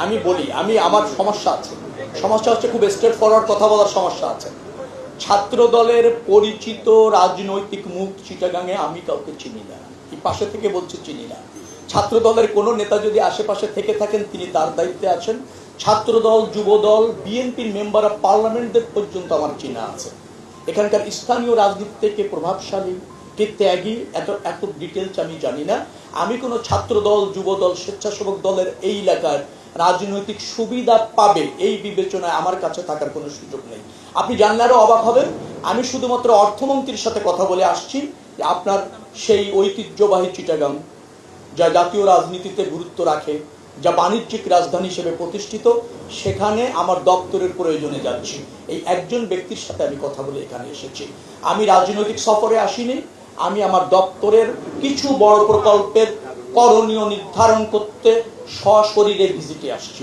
আমি বলি, আমার সমস্যা আছে। সমস্যা হচ্ছে খুব স্ট্রেট ফরওয়ার্ড কথা বলার সমস্যা আছে। ছাত্র দলের পরিচিত রাজনৈতিক মুখ চিটাগাঙে আমি কাউকে চিনি না, এই পাশে থেকে বলছি চিনি না। ছাত্র দলের কোনো নেতা যদি আশেপাশে থেকে থাকেন তিনি তার দায়িত্বে আছেন। ছাত্র দল, যুব দল, বিএনপির মেম্বার অফ পার্লামেন্টদের পর্যন্ত আমার চিনা আছে। এখানকার স্থানীয় রাজনীতি থেকে প্রভাবশালী কে ত্যাগী এত ডিটেলস আমি জানি না। আমি কোনো ছাত্র দল, যুব দল, স্বেচ্ছাসেবক দলের এই এলাকার রাজনৈতিক সুবিধা পাবে এই বিবেচনায় আমার কাছে থাকার কোনো সুযোগ নেই। আপনি জানলে আরো অবাক হবেন, আমি শুধুমাত্র অর্থমন্ত্রীর সাথে কথা বলে আসছি যে আপনার সেই ঐতিহ্যবাহী চিটাগাং যা জাতীয় রাজনীতিতে গুরুত্ব রাখে, যা বাণিজ্যিক রাজধানী হিসেবে প্রতিষ্ঠিত, সেখানে আমার দপ্তরের প্রয়োজনে যাচ্ছি। এই একজন ব্যক্তির সাথে আমি কথা বলে এখানে এসেছি। আমি রাজনৈতিক সফরে আসিনি, আমি আমার দপ্তরের কিছু বড় প্রকল্পের করণীয় নির্ধারণ করতে সশরীরে ভিজিটে আসছি।